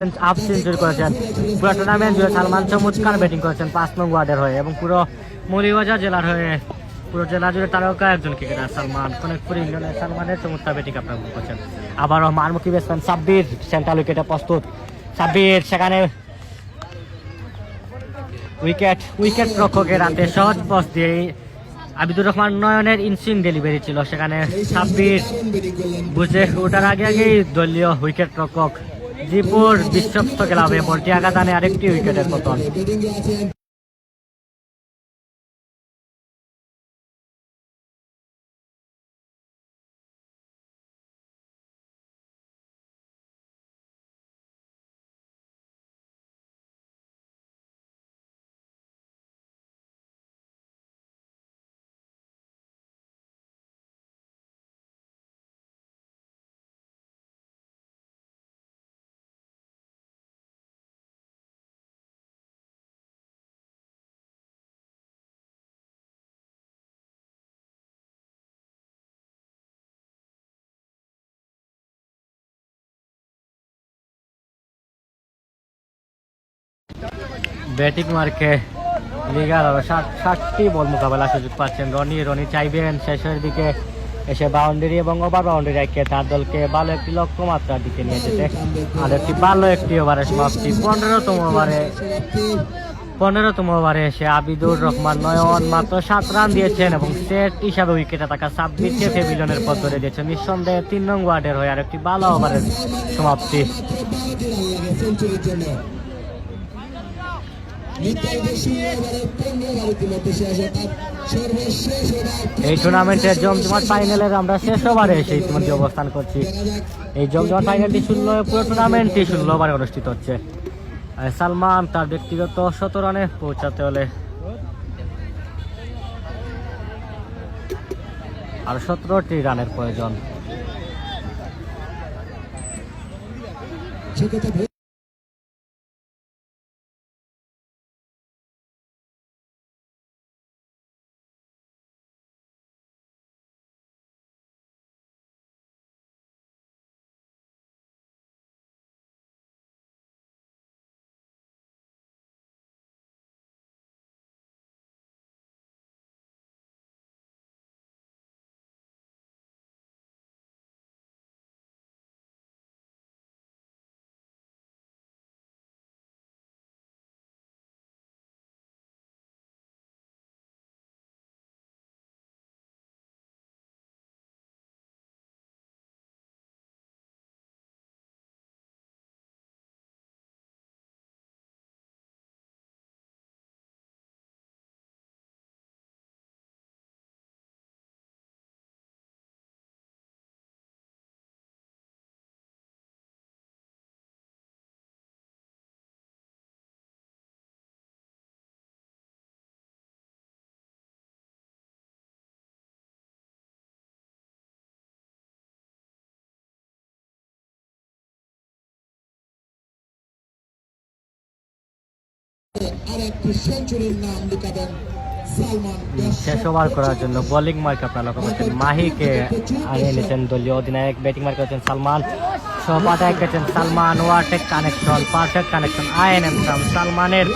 Half century করেছেন। পুরো tournament জুড়ে সালমান চমৎকার ব্যাটিং করেছেন 5 নং ওয়ার্ডের হয়ে এবং পুরো মৌলভীবাজার জেলার হয়ে পুরো জেলা জুড়ে তারকা একজন ক্রিকেটার সালমান। অনেকপুর ইংল্যান্ডের সালমানের চমৎকার ব্যাটিং আপনারা উপভোগ করছেন। আবারও মারমুখী ব্যাটসম্যান সাব্বির সেন্ট্রাল উইকেটে প্রস্তুত। সাব্বির সেখানে উইকেট রক্ষকের হাতে সহজ পথ দিয়ে আবিদুর রহমান নয়নের ইনসুইং ডেলিভারি ছিল, সেখানে সাব্বির বুঝে ওঠার আগেই দলীয় উইকেট রক্ষক জিপুর বিশ্বস্ত ক্লাবে বলটি আঘাত আনে আরেকটি উইকেটের পতন। ব্যাটিং মার্কে লিগার 60টি বল মোকাবেলা সুযোগ পাচ্ছেন রনি চাইবেন শেষের দিকে এসে বাউন্ডারি এবং ওভার বাউন্ডারি রেখে তার দলকে ভালো একটি লক্ষ্যমাত্রার দিকে নিয়ে যেতে। আর একটি ভালো একটি ওভারের সমাপ্তি 15তম ওভারে এসে আবিদুর রহমান নয়ন মাত্র 7 রান দিয়েছেন এবং সেট হিসাবে উইকেটে থাকা সাব্বিরকে প্যাভিলিয়নের পথ ধরে দিয়েছেন। নিঃসন্দেহে 3 নং ওয়ার্ডের হয়ে আরেকটি ভালো ওভারের সমাপ্তি। এই টুর্নামেন্টের জমজমাট ফাইনালের আমরা শেষ ওভারে এসে ইতিমধ্যে অবস্থান করছি। এই জমজমাট ফাইনালটি পুরো টুর্নামেন্টটি 16 ওভারে অনুষ্ঠিত হচ্ছে। সালমান তার ব্যক্তিগত 100 রানে পৌঁছাতে হলে আর 17টি রানের প্রয়োজন। শেষ ওভার করার জন্য বোলিং মার্ক আপনারা লক্ষ্য করছেন মাহিকে আনিয়ে নিয়েছেন দলীয় অধিনায়ক। ব্যাটিং মার্ক হচ্ছেন সালমান, সহপাঠায় গেছেন সালমান, ওয়ারটেক কানেকশন, পারফেক্ট কানেকশন, আইএনএম সালমানের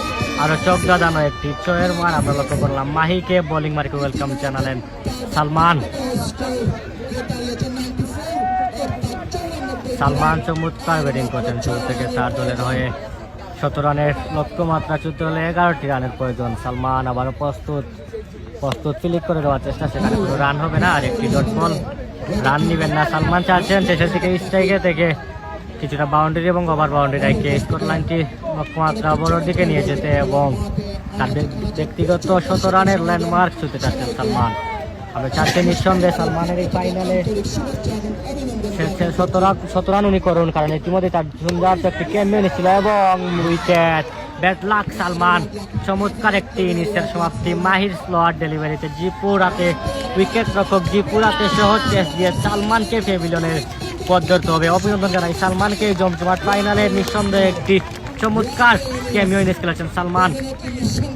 আরো চোখ দাদানো একটি ছয়ের মার আমরা লক্ষ্য করলাম। মাহিকে বোলিং মার্কে ওয়েলকাম জানালেন সালমান চমৎকার ব্যাটিং করছেন শুরু থেকে তার দলের হয়ে। 17 রানের লক্ষ্যমাত্রা চুতে হলে 11টি রানের প্রয়োজন। সালমান আবারও প্রস্তুত ফিলিপ করে দেওয়ার চেষ্টা, সেখানে কোনো রান হবে না। আর একটি ডট বল, রান নিবেন না সালমান চাচ্ছেন শেষের দিকে স্ট্রাইকে থেকে কিছুটা বাউন্ডারি এবং ওভার বাউন্ডারি রেখে স্কটল্যান্ডটি লক্ষ্যমাত্রা বড়োর দিকে নিয়ে যেতে এবং তার ব্যক্তিগত 17 রানের ল্যান্ডমার্ক ছুতে চাচ্ছেন সালমান। আমরা চাচ্ছি নিঃসন্দেহে সালমানের এই ফাইনালে 17 রান উনি করুন, কারণ ইতিমধ্যে তার সুন্দর একটি ক্যাম্পেইন ছিল এবং উইকেট। ব্যাড লাক সালমান, চমৎকার একটি ইনিংসের সমাপ্তি। মাহির স্লোয়ার ডেলিভারিতে জিপুরাতে উইকেট রক্ষক জিপুরাতে সহজ টেস্ট দিয়ে সালমানকে প্যাভিলিয়নের পথ ধরতে হবে। অভিনন্দন জানাই সালমানকে জমজমাট ফাইনালে নিঃসন্দেহে একটি চমৎকার ক্যামিও ইনিংস খেলেছেন সালমান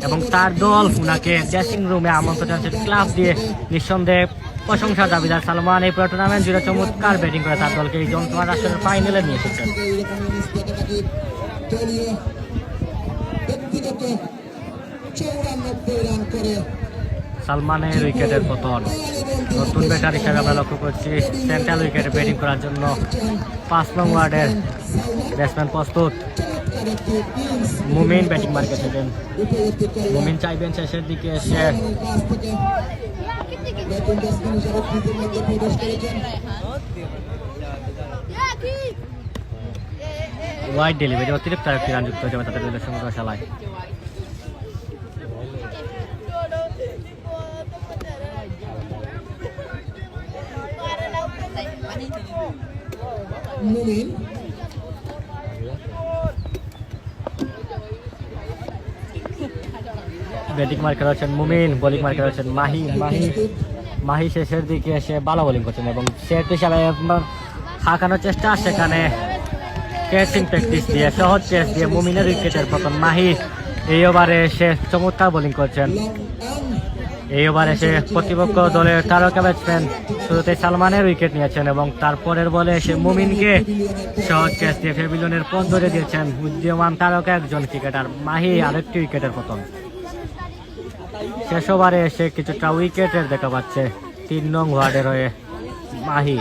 এবং তার দল উনাকে ড্রেসিং রুমে আমন্ত্রণ জানাচ্ছেন ক্লাব দিয়ে। নিঃসন্দেহে প্রশংসা দাবিদার সালমান এই পুরো টুর্নামেন্ট জুড়ে চমৎকার ব্যাটিং করে তার দলকে এই জমজমাট আসরের ফাইনালে নিয়ে এসেছেন। দলীয় ব্যক্তিগত 94 রান করে সালমানের উইকেটের পতন। নতুন ব্যাটার হিসেবে আমরা লক্ষ্য করছি সেন্ট্রাল উইকেটে ব্যাটিং করার জন্য 5 নং ওয়ার্ডের ব্যাটসম্যান প্রস্তুত। মুমিন ব্যাটিং মার্কে ছিলেন। মুমিন চাইবেন শেষের দিকে এসে ওয়াইড ডেলিভারি, অতিরিক্ত আরেকটি রান যুক্ত হয়ে যাবে তাদের দলের সমগ্র খেলায়। মুমিন ব্যাটিং মার্কে রয়েছেন মুমিন, বোলিং মার্কে রয়েছেন মাহি। মাহি শেষের দিকে এসে ভালো বোলিং করছেন এবং সেট হিসাবে হাঁকানোর চেষ্টা, সেখানে ক্যাচিং প্র্যাকটিস দিয়ে সহজ ক্যাচ দিয়ে মুমিনের উইকেটের পতন। মাহি এই ওভারে এসে চমৎকার বোলিং করছেন। এই ওভারে এসে প্রতিপক্ষ দলের তারকা ব্যাটসম্যান শুরুতে সালমানের উইকেট নিয়েছেন এবং তারপরের বলে এসে মুমিনকে সহজ ক্যাচ দিয়ে প্যাভিলিয়নের পথ ধরে দিয়েছেন উদীয়মান তারকা একজন ক্রিকেটার মাহি। আরেকটি উইকেটের পতন। শেষ ওভারে এসে কিছুটা উইকেটের দেখা পাচ্ছে 3 নং ওয়ার্ডের হয়ে মাহি।